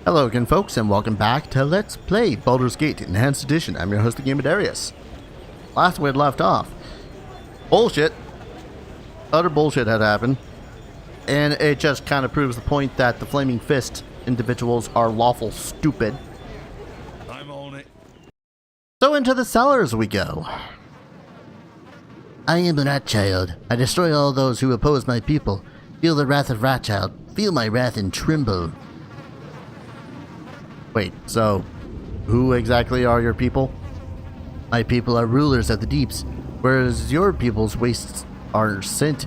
Hello again, folks, and welcome back to Let's Play Baldur's Gate Enhanced Edition. I'm your host, the Game of Darius. Last we had left off, bullshit, utter bullshit had happened, and it just kind of proves the point that the Flaming Fist individuals are lawful stupid. I'm on it. So into the cellars we go. I am the Rat Child. I destroy all those who oppose my people. Feel the wrath of Rat Child. Feel my wrath and tremble. Wait, so who exactly are your people? My people are rulers of the deeps, whereas your people's wastes are sent.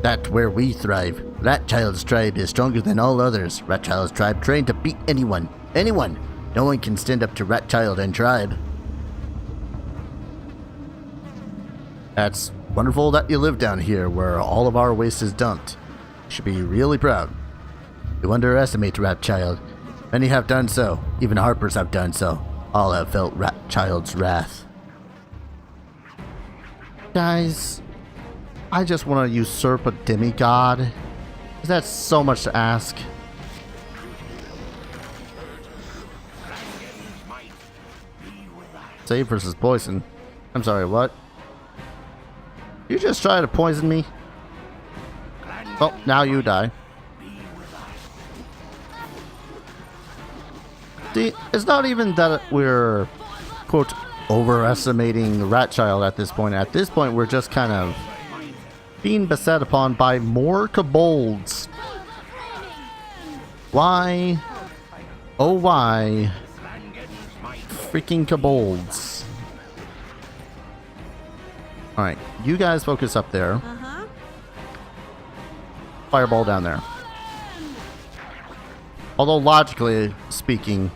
That's where we thrive. Rat Child's tribe is stronger than all others. Rat Child's tribe trained to beat anyone. Anyone! No one can stand up to Rat Child and tribe. That's wonderful that you live down here where all of our waste is dumped. You should be really proud. You underestimate Rat Child. Many have done so. Even Harpers have done so. All have felt Rat Child's wrath. Guys, I just want to usurp a demigod. Is that so much to ask? Save versus poison. I'm sorry, what? You just try to poison me? Well, now you die. See, it's not even that we're, quote, overestimating Rat Child at this point. At this point, we're just kind of being beset upon by more kobolds. Why? Oh, why? Freaking kobolds. Alright, you guys focus up there. Fireball down there. Although, logically speaking,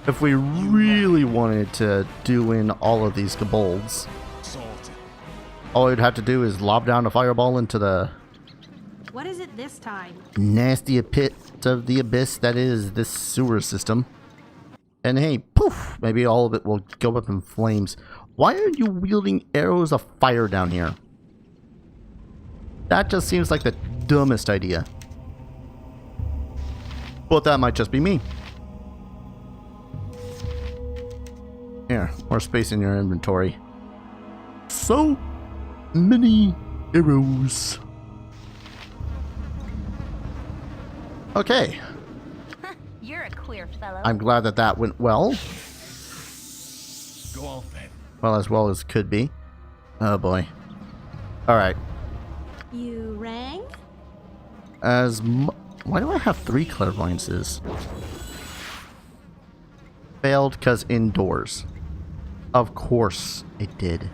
if we really wanted to do in all of these kobolds, all we'd have to do is lob down a fireball into the... What is it this time? Nasty pit of the abyss that is this sewer system. And hey, poof! Maybe all of it will go up in flames. Why are you wielding arrows of fire down here? That just seems like the dumbest idea. But that might just be me. Here, more space in your inventory. So many arrows. Okay. You're a queer fellow. I'm glad that that went well. Go off then. Well as could be. Oh boy. Alright. You rang? Why do I have 3 clairvoyances? Failed because indoors. Of course it did.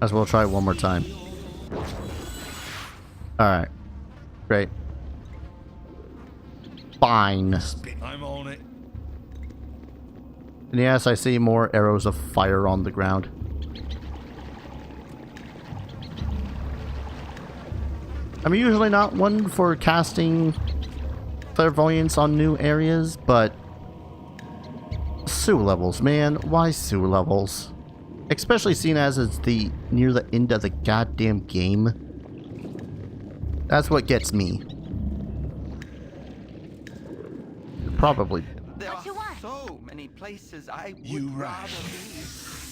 As well try one more time. Alright. Great. Fine. I'm on it. And yes, I see more arrows of fire on the ground. I'm usually not one for casting clairvoyance on new areas, but sewer levels, man. Why sewer levels? Especially seen as it's near the end of the goddamn game. That's what gets me. Probably. There are so many places I You would right. rather be.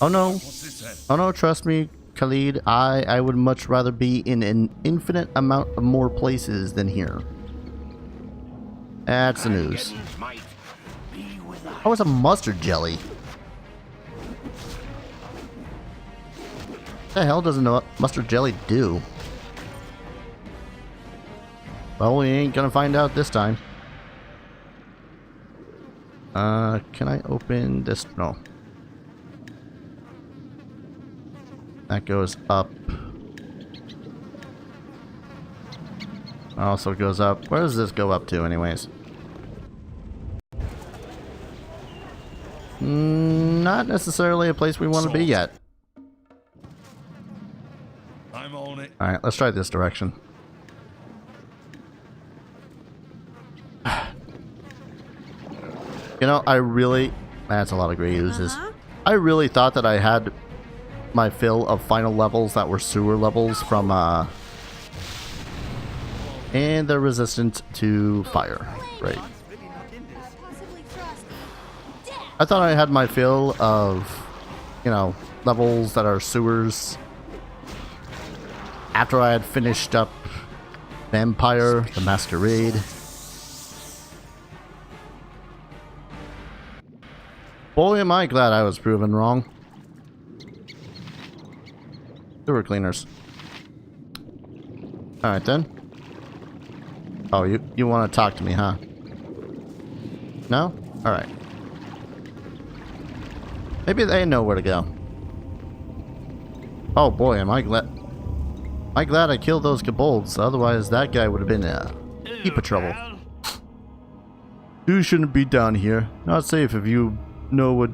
Oh no. What's this then? Oh no, trust me, Khalid. I would much rather be in an infinite amount of more places than here. That's the news. Oh, it's a mustard jelly. What the hell does a mustard jelly do? Well, we ain't gonna find out this time. Can I open this? No. That goes up. Also goes up. Where does this go up to anyways? Not necessarily a place we want to be yet. I'm on it. Alright, let's try this direction. You know, I really... That's a lot of gray uses. I really thought that I had my fill of final levels that were sewer levels from And they're resistant to fire. Right. Really not in this. I thought I had my fill of, you know, levels that are sewers. After I had finished up Vampire, the Masquerade. Boy, am I glad I was proven wrong. Sewer cleaners. Alright then. Oh, you want to talk to me, huh? No? Alright. Maybe they know where to go. Oh boy, am I glad I killed those kobolds. Otherwise, that guy would have been in a heap of trouble. You shouldn't be down here. Not safe if you know what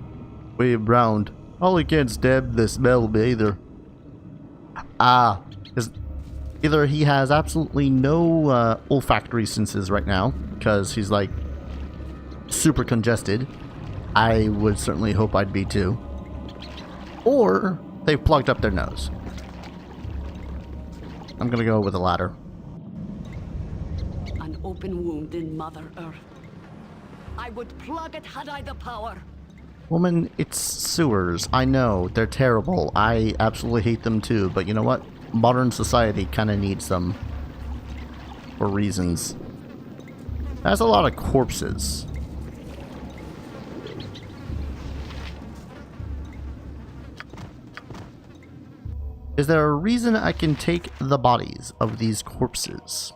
way around. All against Deb the smell bather. Because either he has absolutely no olfactory senses right now, because he's like super congested. I would certainly hope I'd be too. Or they've plugged up their nose. I'm gonna go with the latter. An open wound in Mother Earth. I would plug it had I the power. Woman, it's sewers. I know, they're terrible. I absolutely hate them too, but you know what? Modern society kind of needs them. For reasons. That's a lot of corpses. Is there a reason I can take the bodies of these corpses?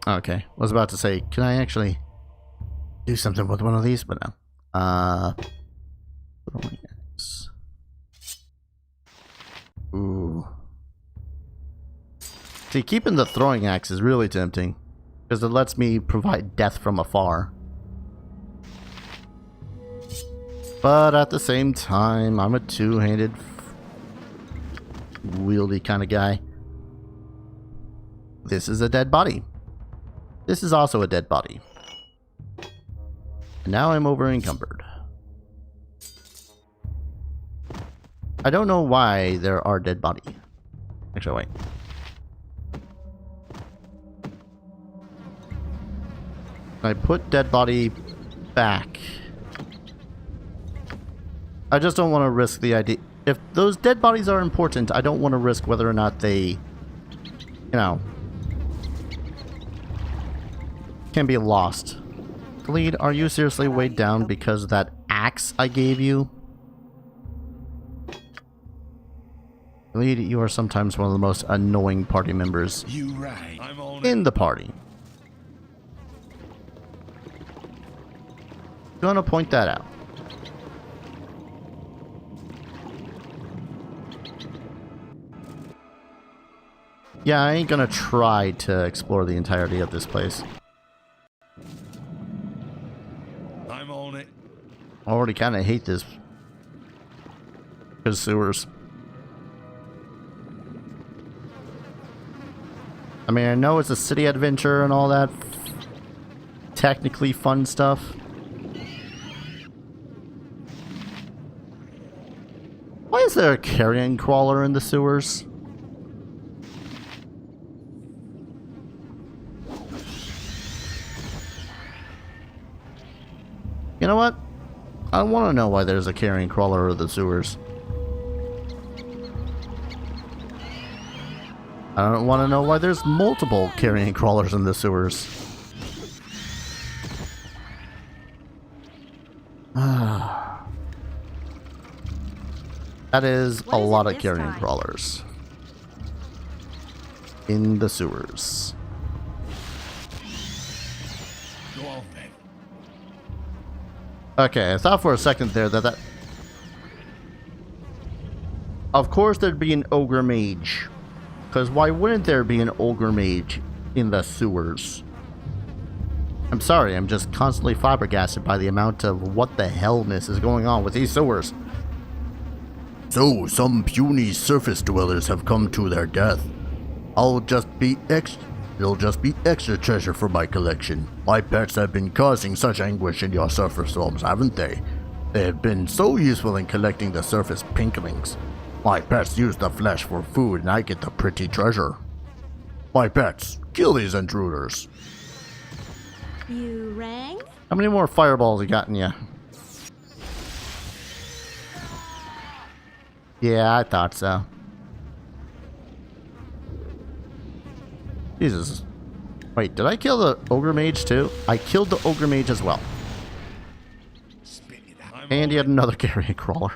Okay, I was about to say, can I actually do something with one of these? But no. Throwing axe. Ooh. See, keeping the throwing axe is really tempting, because it lets me provide death from afar. But at the same time, I'm a two-handed, wieldy kind of guy. This is a dead body. This is also a dead body. And now I'm over encumbered. I don't know why there are dead bodies. Actually, wait. I put dead body back. I just don't want to risk the idea. If those dead bodies are important, I don't want to risk whether or not they, you know, can be lost. Khalid, are you seriously weighed down because of that axe I gave you? Khalid, you are sometimes one of the most annoying party members You right. I'm on in the party. Gonna point that out. Yeah, I ain't gonna try to explore the entirety of this place. I'm on it. I already kind of hate this. Because sewers. I mean, I know it's a city adventure and all that technically fun stuff. Why is there a carrion crawler in the sewers? You know what? I want to know why there's a carrion crawler in the sewers. I don't want to know why there's multiple carrion crawlers in the sewers. That is a lot of carrion crawlers in the sewers. Go on then. Okay, I thought for a second there that of course there'd be an ogre mage. Because why wouldn't there be an ogre mage in the sewers? I'm sorry, I'm just constantly flabbergasted by the amount of what the hellness is going on with these sewers. So, some puny surface dwellers have come to their death. It'll just be extra treasure for my collection. My pets have been causing such anguish in your surface realms, haven't they? They have been so useful in collecting the surface pinklings. My pets use the flesh for food and I get the pretty treasure. My pets, kill these intruders. You rang? How many more fireballs you got in you? Yeah, I thought so. Jesus. Wait, did I kill the ogre mage too? I killed the ogre mage as well. And yet another carrion crawler.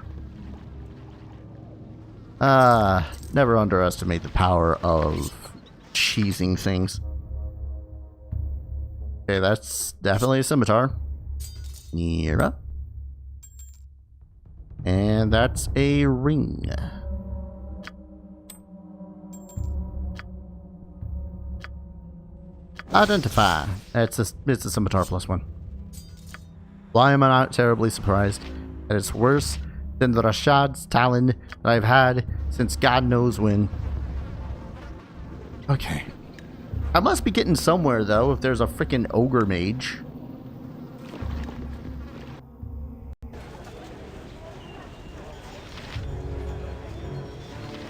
Never underestimate the power of cheesing things. Okay, that's definitely a scimitar. Nira. And that's a ring. Identify. It's a scimitar +1. Why am I not terribly surprised that it's worse than the Rashad's Talon that I've had since God knows when. Okay. I must be getting somewhere though if there's a freaking ogre mage.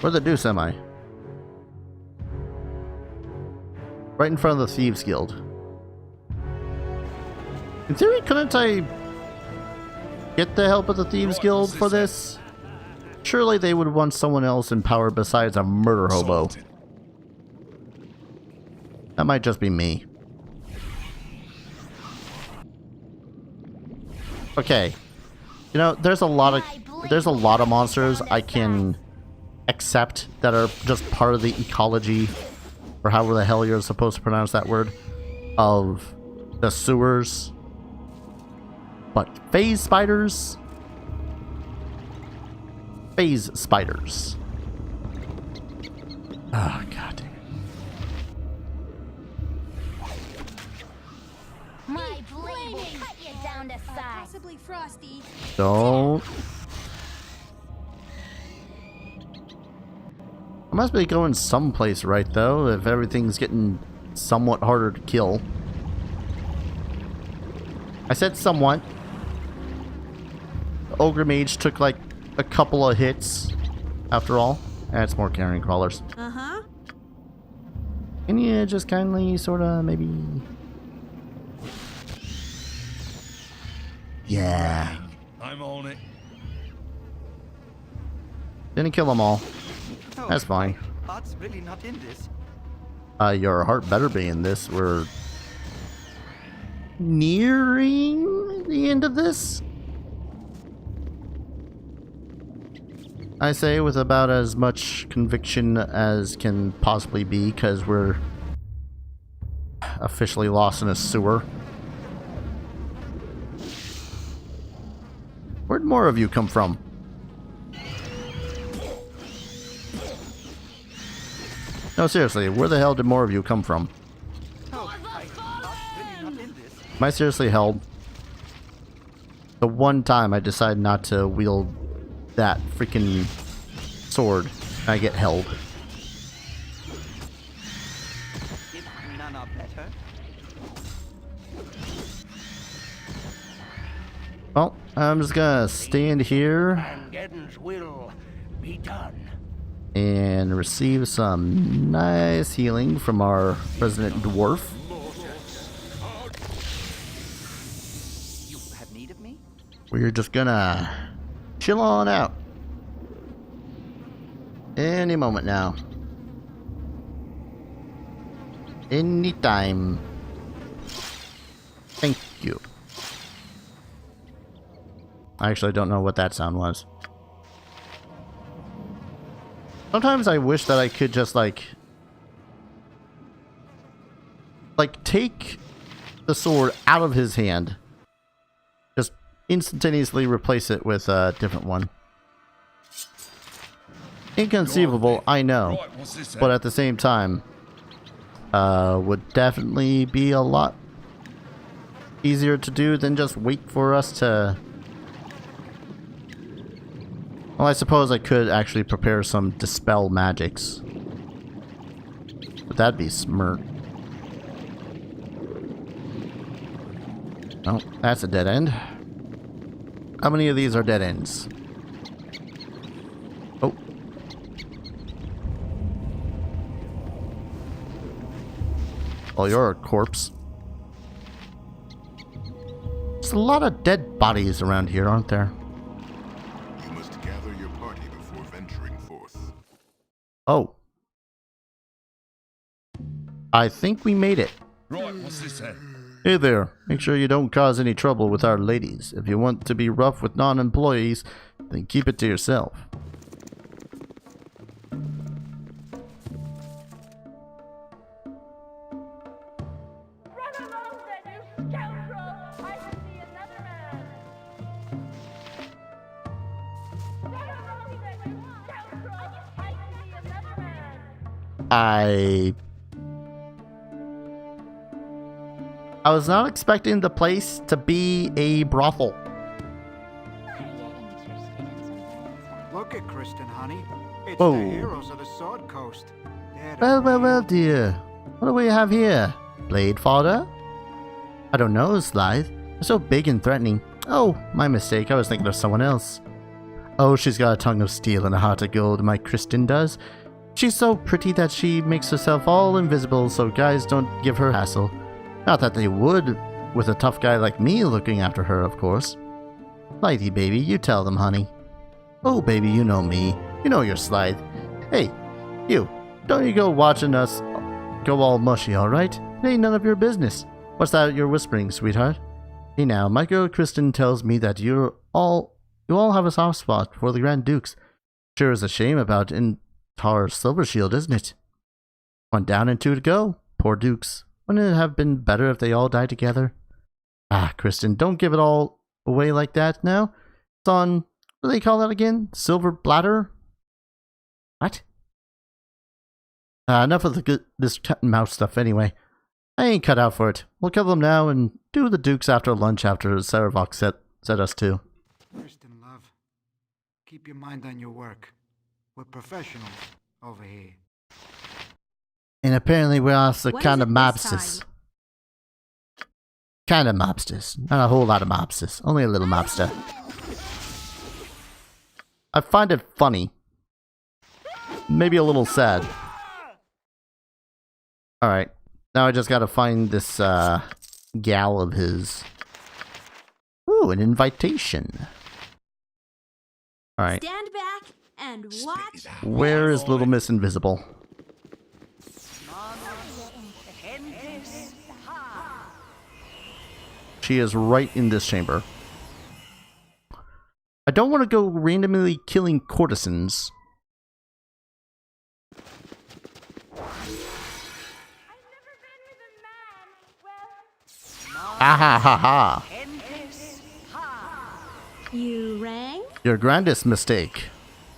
Where the deuce am I? Right in front of the Thieves Guild. In theory, couldn't I get the help of the Thieves Guild for this? Surely they would want someone else in power besides a murder hobo. That might just be me. Okay. You know, there's a lot of monsters I can accept that are just part of the ecology, or however the hell you're supposed to pronounce that word, of the sewers. But phase spiders? Phase spiders. Oh, god damn it. My blade will cut you down to size. Possibly frosty. Don't. I must be going someplace right though, if everything's getting somewhat harder to kill. I said somewhat. The ogre mage took like a couple of hits after all. That's more carrion crawlers. Uh-huh. Can you just kindly sorta maybe... Yeah. I'm on it. Didn't kill them all. Oh, That's fine. Heart's really not in this. Your heart better be in this. We're nearing the end of this. I say with about as much conviction as can possibly be, because we're officially lost in a sewer. Where'd more of you come from? No, seriously, where the hell did more of you come from? Oh, heart's really not in this. Am I seriously held? The one time I decide not to wield that freaking sword, I get held. If none are better. Well, I'm just gonna stand here Geddon's will be done. and receive some nice healing from our resident dwarf. You have need of me? We're just gonna chill on out. Any moment now. Anytime. Thank you. I actually don't know what that sound was. Sometimes I wish that I could just like take the sword out of his hand. Just instantaneously replace it with a different one. Inconceivable, I know. Right, what's this But at the same time, would definitely be a lot easier to do than just wait for us to... Well, I suppose I could actually prepare some dispel magics. But that'd be smart. Oh, that's a dead end. How many of these are dead ends? Oh. Oh, you're a corpse. There's a lot of dead bodies around here, aren't there? You must gather your party before venturing forth. Oh. I think we made it. Right, what's this then? Hey there. Make sure you don't cause any trouble with our ladies. If you want to be rough with non-employees, then keep it to yourself. I was not expecting the place to be a brothel. Look at Kristen, honey. It's Whoa. the heroes of the Sword Coast. Well, dear. What do we have here? Blade fodder? I don't know, Slythe. They're so big and threatening. Oh, my mistake. I was thinking of someone else. Oh, she's got a tongue of steel and a heart of gold, my Kristen does. She's so pretty that she makes herself all invisible so guys don't give her hassle. Not that they would, with a tough guy like me looking after her, of course. Slythe, baby, you tell them, honey. Oh, baby, you know me. You know you're Slythe. Hey, you. Don't you go watching us go all mushy, alright? It ain't none of your business. What's that you're whispering, sweetheart? Hey now, my girl Kristen tells me that you all have a soft spot for the Grand Dukes. Sure is a shame about Tar Silver Shield, isn't it? 1 down and 2 to go. Poor Dukes. Wouldn't it have been better if they all died together? Ah, Kristen, don't give it all away like that now. It's on, what do they call that again? Silver Bladder? What? Enough of this cat and mouse stuff anyway. I ain't cut out for it. We'll kill them now and do the Dukes after lunch after Sarevok set us to. Kristen, love. Keep your mind on your work. We're professionals over here. And apparently we're also What kind is of it this mobsters. time? Kind of mobsters. Not a whole lot of mobsters. Only a little mobster. I find it funny. Maybe a little sad. Alright. Now I just gotta find this gal of his. Ooh, an invitation. Alright. Stand back and watch. Where is Little Miss Invisible? She is right in this chamber. I don't want to go randomly killing courtesans. Ah ha ha ha. You rang? Your grandest mistake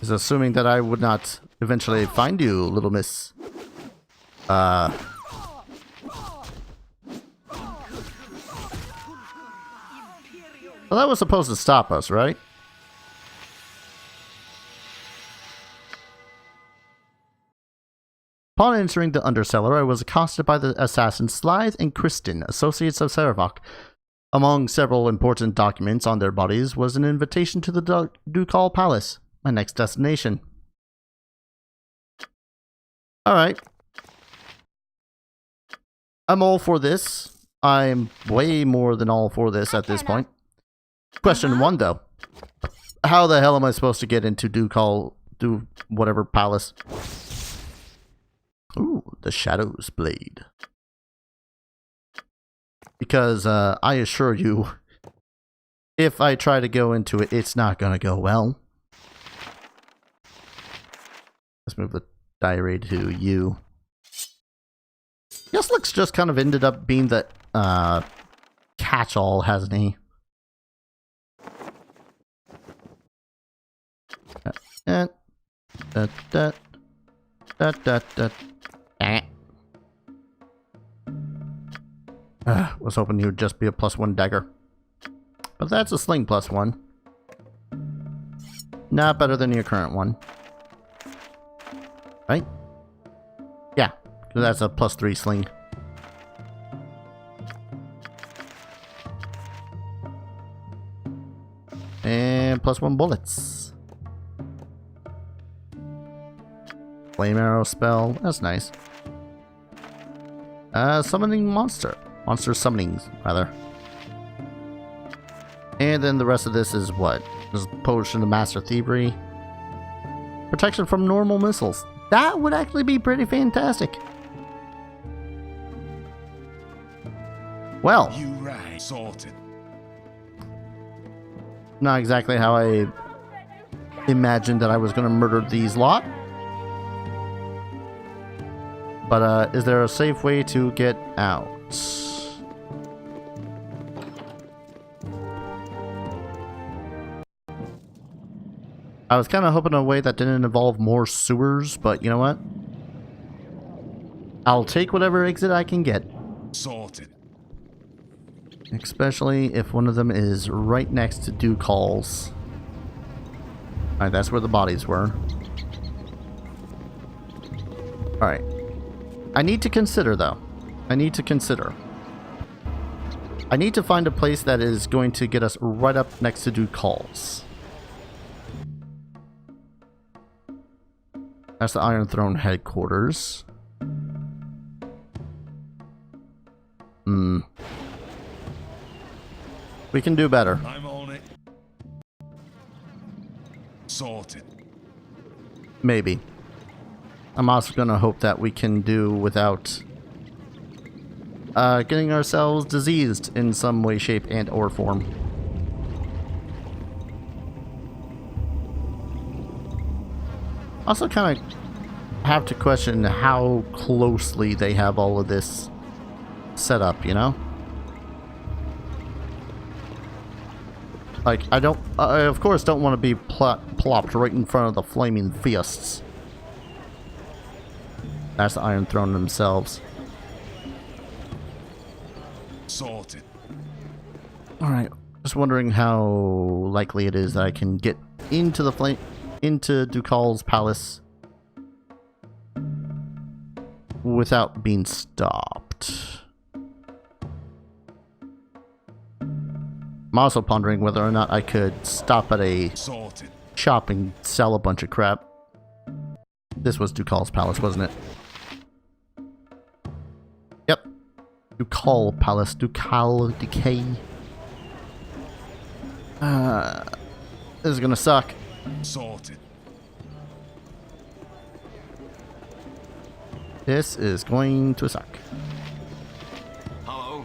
is assuming that I would not eventually find you, Little Miss. Well, that was supposed to stop us, right? Upon entering the undercellar, I was accosted by the assassins Slythe and Kristen, associates of Sarevok. Among several important documents on their bodies was an invitation to the Ducal Palace, my next destination. Alright. I'm all for this. I'm way more than all for this at this point. Question 1, though. How the hell am I supposed to get into whatever palace? Ooh, the Shadow's Blade. Because, I assure you, if I try to go into it, it's not gonna go well. Let's move the diary to you. Guess Lux just kind of ended up being the, catch-all, hasn't he? Was hoping he would just be a +1 dagger. But that's a sling +1. Not better than your current one. Right? Yeah, because that's a +3 sling. And +1 bullets. Flame arrow spell, that's nice. Summoning monster. Monster summonings, rather. And then the rest of this is what? Just potion of master thievery. Protection from normal missiles. That would actually be pretty fantastic. Well, You right. Sorted. not exactly how I imagined that I was going to murder these lot. But is there a safe way to get out? I was kind of hoping a way that didn't involve more sewers, but you know what? I'll take whatever exit I can get. Sorted. Especially if one of them is right next to Duke Halls. Alright, that's where the bodies were. Alright. I need to consider, though. I need to find a place that is going to get us right up next to Duke Halls. That's the Iron Throne headquarters. We can do better. I'm on it. Sorted. Maybe. I'm also gonna hope that we can do without getting ourselves diseased in some way, shape, and or form. Also kind of have to question how closely they have all of this set up, you know? Like, I of course don't want to be plopped right in front of the flaming fists. That's the Iron Throne themselves. Sorted. Alright, just wondering how likely it is that I can get into the into Dukal's palace without being stopped. I'm also pondering whether or not I could stop at a Sorted. shop and sell a bunch of crap. This was Dukal's palace, wasn't it? Yep. Dukal Palace. Dukal Decay. This is gonna suck. Sorted. This is going to suck. Hello?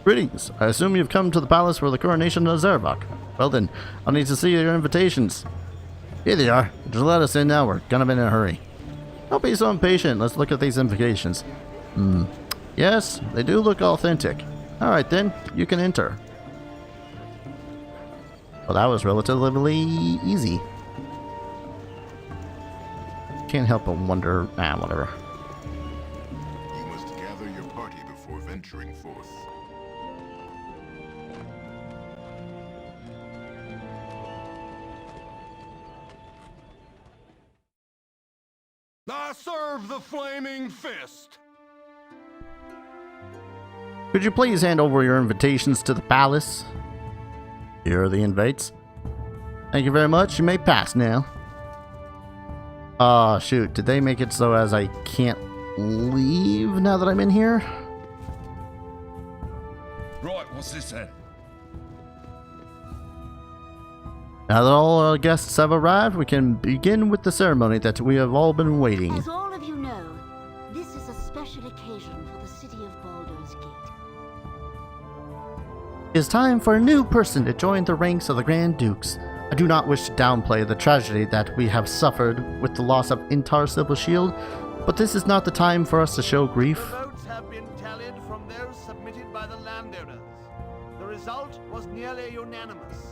Greetings. I assume you've come to the palace for the coronation of Sarevok. Well then, I'll need to see your invitations. Here they are. Just let us in now. We're gonna be in a hurry. Don't be so impatient. Let's look at these invitations. Yes, they do look authentic. Alright then, you can enter. Well, that was relatively easy. Can't help but wonder... whatever. You must gather your party before venturing forth. I serve the flaming fist. Could you please hand over your invitations to the palace? Here are the invites. Thank you very much. You may pass now. Oh, shoot. Did they make it so as I can't leave now that I'm in here? Right, what's this then? Now that all our guests have arrived, we can begin with the ceremony that we have all been waiting. As all of you know, this is a special occasion for the city of Baldur's Gate. It is time for a new person to join the ranks of the Grand Dukes. I do not wish to downplay the tragedy that we have suffered with the loss of Intar Silver Shield, but this is not the time for us to show grief. Votes have been tallied from those submitted by the landowners. The result was nearly unanimous.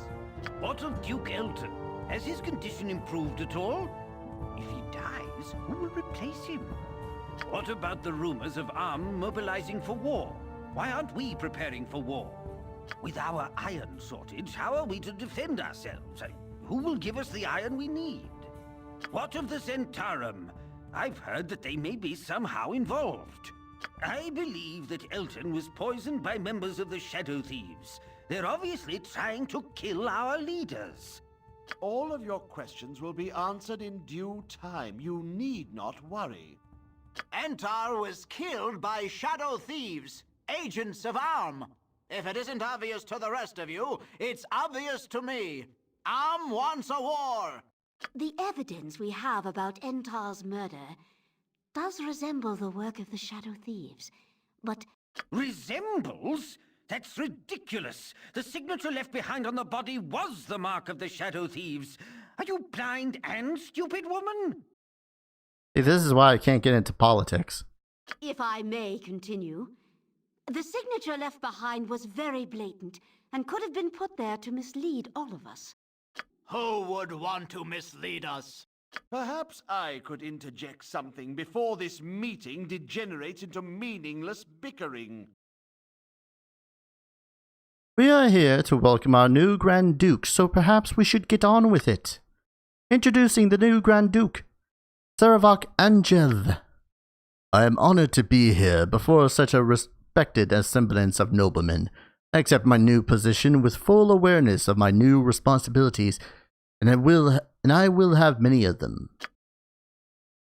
What of Duke Elton? Has his condition improved at all? If he dies, who will replace him? What about the rumors of Arm mobilizing for war? Why aren't we preparing for war? With our iron shortage, how are we to defend ourselves? Who will give us the iron we need? What of the Zentarum? I've heard that they may be somehow involved. I believe that Elton was poisoned by members of the Shadow Thieves. They're obviously trying to kill our leaders. All of your questions will be answered in due time. You need not worry. Entar was killed by shadow thieves, agents of Arm. If it isn't obvious to the rest of you, it's obvious to me. Arm wants a war. The evidence we have about Entar's murder does resemble the work of the Shadow Thieves, but... Resembles? That's ridiculous. The signature left behind on the body was the mark of the Shadow Thieves. Are you blind and stupid, woman? See, this is why I can't get into politics. If I may continue, the signature left behind was very blatant and could have been put there to mislead all of us. Who would want to mislead us? Perhaps I could interject something before this meeting degenerates into meaningless bickering. We are here to welcome our new Grand Duke, so perhaps we should get on with it. Introducing the new Grand Duke, Sarevok Angel. I am honored to be here before such a respected semblance of noblemen. I accept my new position with full awareness of my new responsibilities, and I will have many of them.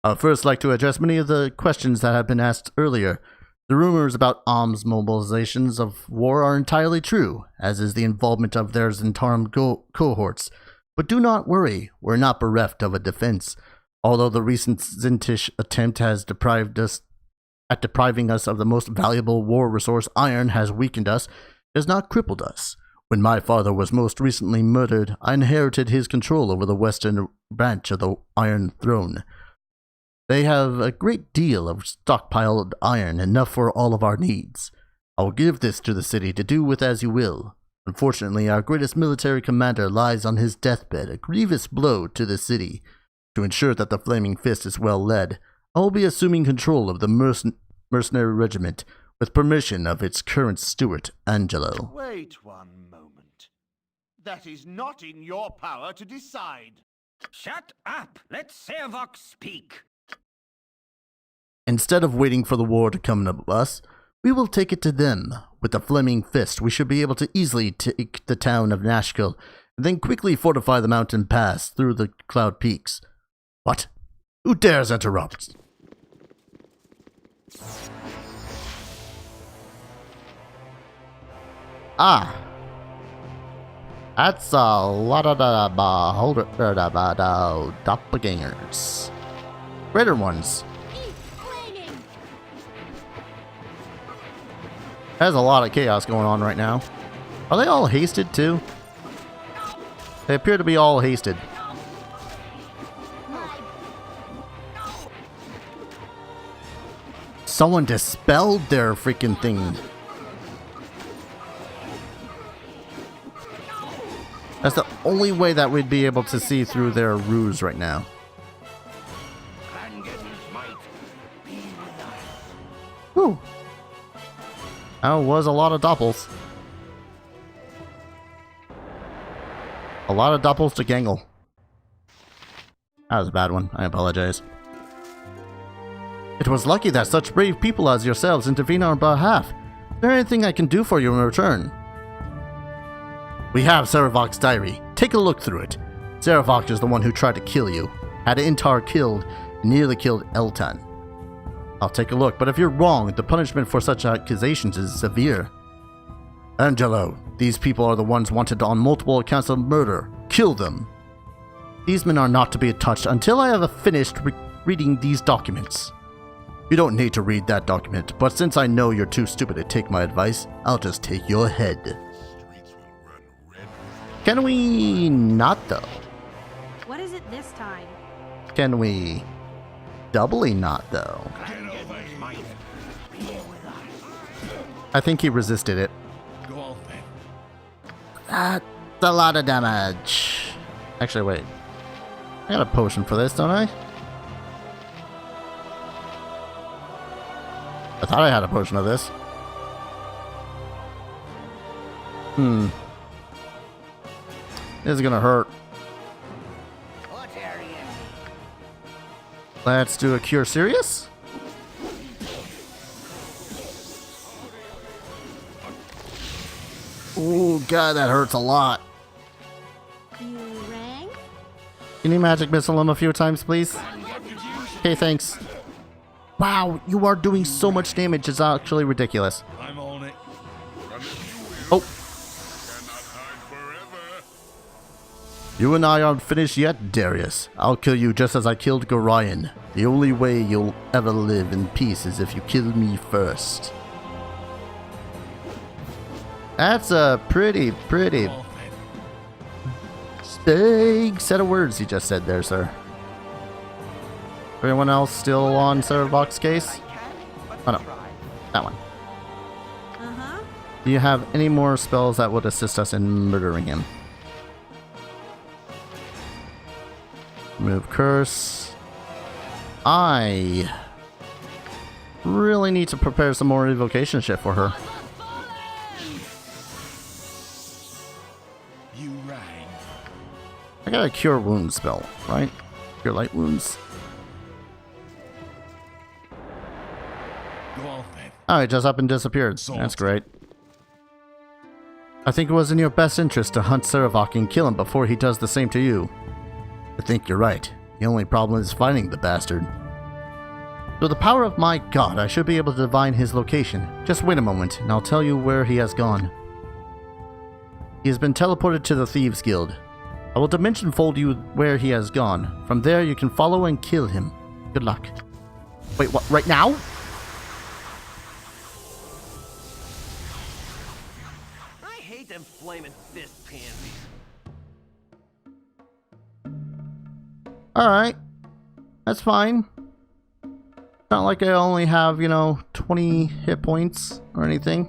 I would first like to address many of the questions that have been asked earlier. The rumors about Arm's mobilizations of war are entirely true, as is the involvement of their Zentarum cohorts. But do not worry, we're not bereft of a defense. Although the recent Zintish attempt has depriving us of the most valuable war resource, iron, has weakened us, it has not crippled us. When my father was most recently murdered, I inherited his control over the western branch of the Iron Throne. They have a great deal of stockpiled iron, enough for all of our needs. I will give this to the city to do with as you will. Unfortunately, our greatest military commander lies on his deathbed, a grievous blow to the city. To ensure that the Flaming Fist is well led, I will be assuming control of the mercenary regiment, with permission of its current steward, Angelo. Wait one moment. That is not in your power to decide. Shut up! Let Sarevok speak. Instead of waiting for the war to come to us, we will take it to them. With the Flaming Fist, we should be able to easily take the town of Nashkel, and then quickly fortify the mountain pass through the Cloud Peaks. What? Who dares interrupt? Ah. That's a lot of doppelgangers. Greater ones. There's a lot of chaos going on right now. Are they all hasted too? They appear to be all hasted. Someone dispelled their freaking thing. That's the only way that we'd be able to see through their ruse right now. Whew. That was a lot of doppels. A lot of doppels to gangle. That was a bad one. I apologize. It was lucky that such brave people as yourselves intervened on our behalf. Is there anything I can do for you in return? We have Sarevok's diary. Take a look through it. Sarevok is the one who tried to kill you, had Intar killed, and nearly killed Eltan. I'll take a look, but if you're wrong, the punishment for such accusations is severe. Angelo, these people are the ones wanted on multiple accounts of murder. Kill them. These men are not to be touched until I have finished reading these documents. You don't need to read that document, but since I know you're too stupid to take my advice, I'll just take your head. Can we not, though? What is it this time? Can we doubly not, though? I think he resisted it. That's a lot of damage. Actually, wait. I got a potion for this, don't I? I thought I had a potion of this. This is gonna hurt. Let's do a cure serious. Oh god, that hurts a lot. You rang? Can you magic missile him a few times, please? Okay, thanks. Wow, you are doing so much damage, it's actually ridiculous. I'm on it. Oh. Cannot hide forever. You and I aren't finished yet, Darius. I'll kill you just as I killed Gorion. The only way you'll ever live in peace is if you kill me first. That's a pretty big set of words you just said there, sir. Everyone else still on Sarevok's case? Oh no, that one. Uh-huh. Do you have any more spells that would assist us in murdering him? Remove curse. I really need to prepare some more evocation shit for her. You rang. I got a cure wounds spell, right? Cure light wounds. Go on then. Oh, it just up and disappeared. That's great. I think it was in your best interest to hunt Sarevok and kill him before he does the same to you. I think you're right. The only problem is finding the bastard. Through the power of my god, I should be able to divine his location. Just wait a moment, and I'll tell you where he has gone. He has been teleported to the Thieves Guild. I will dimension fold you where he has gone. From there, you can follow and kill him. Good luck. Wait, what? Right now? I hate them flaming fist pansies. Alright. That's fine. Not like I only have, 20 hit points or anything.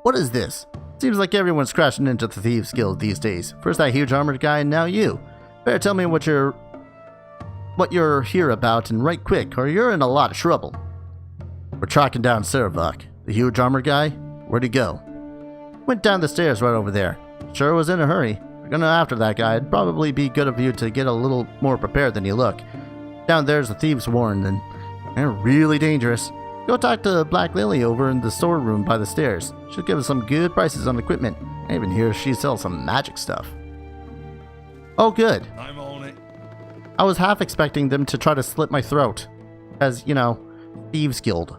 What is this? Seems like everyone's crashing into the Thieves Guild these days. First that huge armored guy, and now you. Better tell me what you're here about, and right quick, or you're in a lot of trouble. We're tracking down Sarevok. The huge armored guy? Where'd he go? Went down the stairs right over there. Sure was in a hurry. If you're going after that guy, it'd probably be good of you to get a little more prepared than you look. Down there's the thieves warned, and they're really dangerous. Go talk to Black Lily over in the storeroom by the stairs. She'll give us some good prices on equipment. I even hear she sells some magic stuff. Oh, good. I'm on it. I was half expecting them to try to slit my throat. As, Thieves Guild.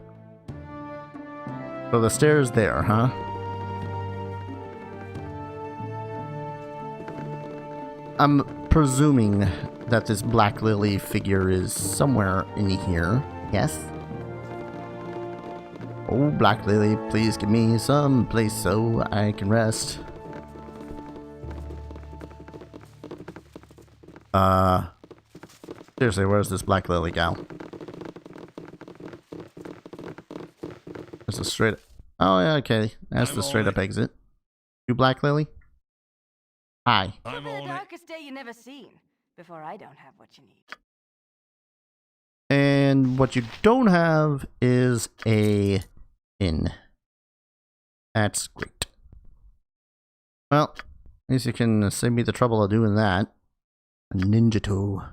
So the stairs there, huh? I'm presuming that this Black Lily figure is somewhere in here. Yes? Oh, Black Lily, please give me some place so I can rest. Seriously, where's this Black Lily gal? There's a straight... Oh, yeah, okay. That's the straight up exit. You Black Lily? Hi. I'm Give me the on it. darkest day you never seen before I don't have what you need. And what you don't have is a inn. That's great. Well, at least you can save me the trouble of doing that. A ninja toe.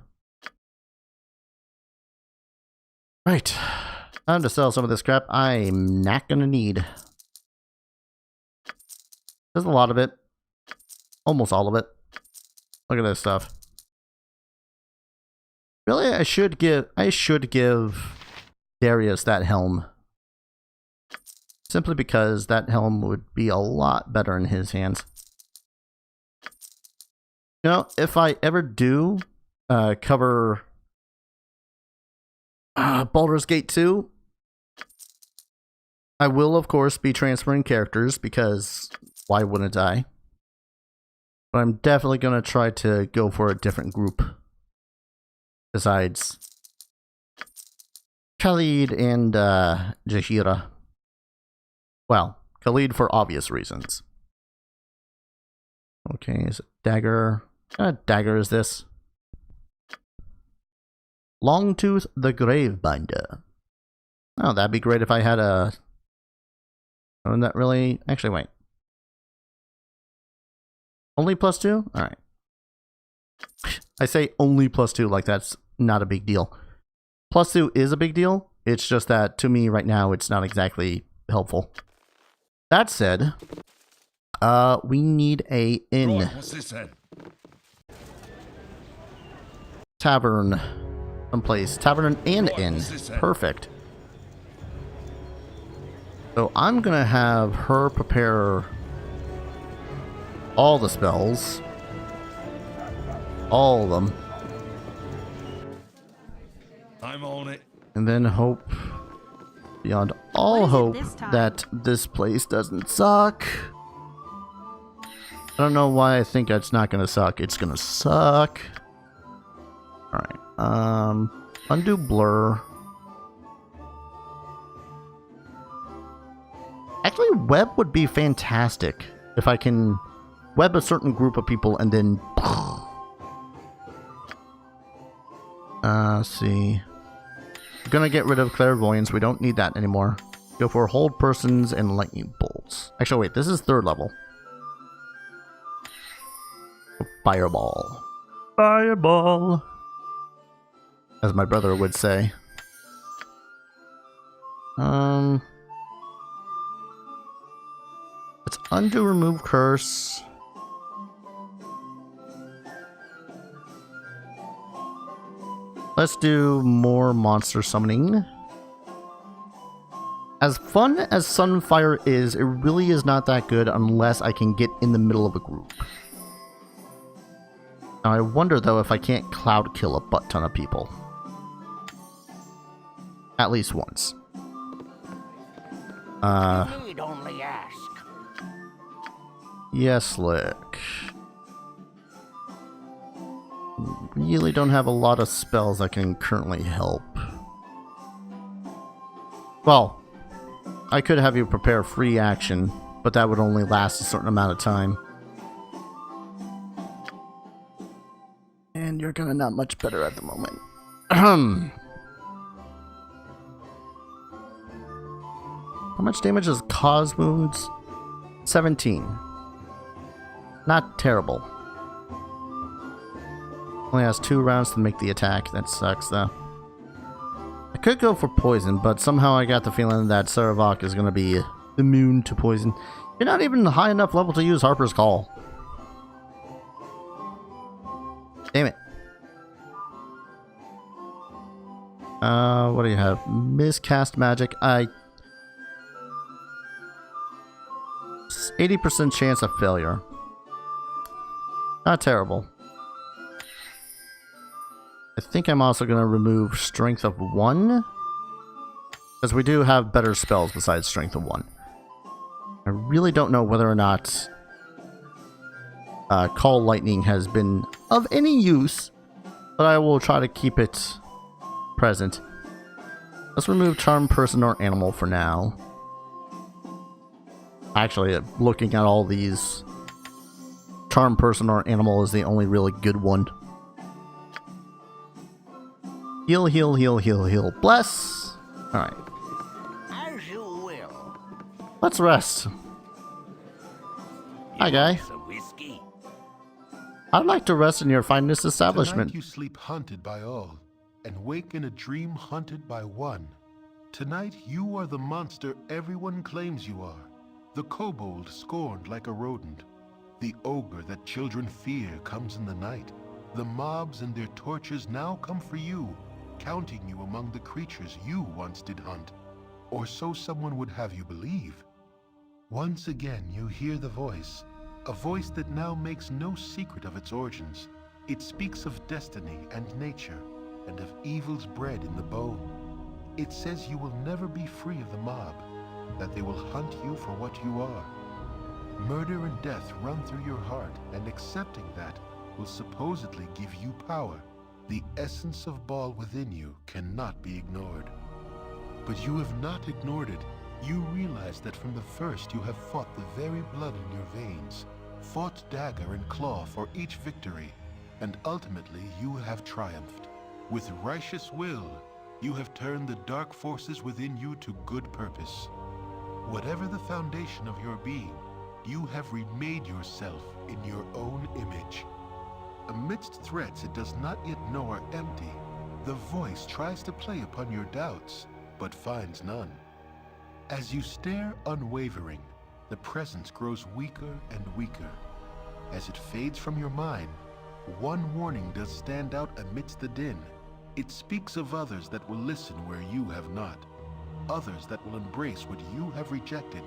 Right. Time to sell some of this crap I'm not gonna need. There's a lot of it. Almost all of it. Look at this stuff. Really, I should give Darius that helm. Simply because that helm would be a lot better in his hands. If I ever do cover Baldur's Gate 2, I will of course be transferring characters because why wouldn't I? But I'm definitely going to try to go for a different group. Besides Khalid and Jahira. Well, Khalid for obvious reasons. Okay, is it dagger? What kind of dagger is this? Longtooth the Gravebinder. Oh, that'd be great if I had a... Wouldn't that really... Actually, wait. Only +2? Alright. I say only +2 like that's not a big deal. +2 is a big deal. It's just that to me right now it's not exactly helpful. That said, we need a inn. Right, what's this then? Tavern. someplace. Tavern and inn. Perfect. So I'm gonna have her prepare all the spells. All of them. I'm on it. And then hope, beyond all hope, that this place doesn't suck. I don't know why I think it's not gonna suck. It's gonna suck. Alright. Undo blur. Actually, web would be fantastic if I can web a certain group of people and then. See. We're gonna get rid of clairvoyance. We don't need that anymore. Go for hold persons and lightning bolts. Actually, wait. This is 3rd level. Fireball. Fireball. As my brother would say. Let's undo remove curse. Let's do more monster summoning. As fun as Sunfire is, it really is not that good unless I can get in the middle of a group. Now I wonder though if I can't cloud kill a butt ton of people. At least once. Need only ask. Yes, Lick. Really don't have a lot of spells that can currently help. Well, I could have you prepare free action, but that would only last a certain amount of time. And you're gonna not much better at the moment. How much damage does cause wounds? 17. Not terrible. Only has 2 rounds to make the attack. That sucks, though. I could go for poison, but somehow I got the feeling that Sarevok is going to be immune to poison. You're not even high enough level to use Harper's Call. Damn it. What do you have? Miscast magic. 80% chance of failure. Not terrible. I think I'm also going to remove Strength of 1. Because we do have better spells besides Strength of 1. I really don't know whether or not Call Lightning has been of any use. But I will try to keep it present. Let's remove Charm Person or Animal for now. Actually, looking at all these, Charm Person or Animal is the only really good one. Heal, heal, heal, heal, heal. Bless! Alright. As you will. Let's rest. Hi, guy. I'd like to rest in your finest establishment. Tonight you sleep hunted by all, and wake in a dream hunted by one. Tonight you are the monster everyone claims you are. The kobold scorned like a rodent. The ogre that children fear comes in the night. The mobs and their torches now come for you, counting you among the creatures you once did hunt. Or so someone would have you believe. Once again you hear the voice, a voice that now makes no secret of its origins. It speaks of destiny and nature, and of evils bred in the bone. It says you will never be free of the mob, that they will hunt you for what you are. Murder and death run through your heart, and accepting that will supposedly give you power. The essence of Baal within you cannot be ignored. But you have not ignored it. You realize that from the first you have fought the very blood in your veins, fought dagger and claw for each victory, and ultimately you have triumphed. With righteous will, you have turned the dark forces within you to good purpose. Whatever the foundation of your being, you have remade yourself in your own image. Amidst threats it does not yet know are empty, the voice tries to play upon your doubts, but finds none. As you stare unwavering, the presence grows weaker and weaker. As it fades from your mind, one warning does stand out amidst the din. It speaks of others that will listen where you have not, others that will embrace what you have rejected,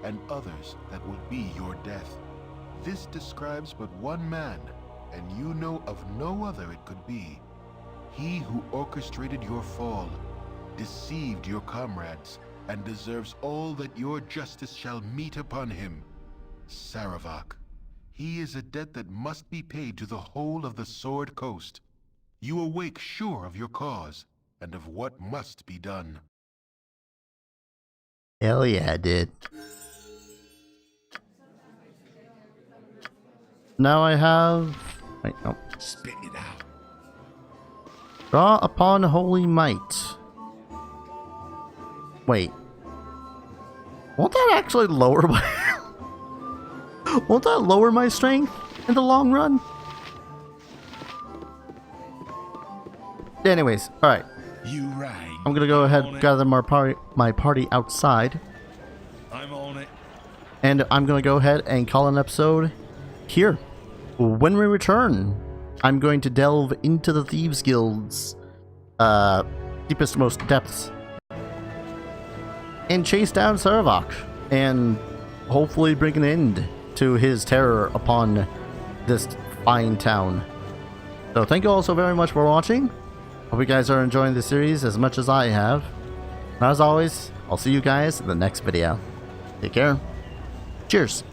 and others that will be your death. This describes but one man, and you know of no other it could be. He who orchestrated your fall, deceived your comrades, and deserves all that your justice shall meet upon him. Sarevok. He is a debt that must be paid to the whole of the Sword Coast. You awake sure of your cause, and of what must be done. Hell yeah, I did. Now I have... Wait, no. Spit it out. Draw upon holy might. Wait. Won't that actually lower my... Won't that lower my strength in the long run? Anyways, alright. You right. I'm gonna go ahead and gather my party outside. I'm on it. And I'm gonna go ahead and call an episode here. When we return, I'm going to delve into the Thieves Guild's deepest, most depths. And chase down Sarevok. And hopefully bring an end to his terror upon this fine town. So thank you all so very much for watching. Hope you guys are enjoying the series as much as I have. And as always, I'll see you guys in the next video. Take care. Cheers.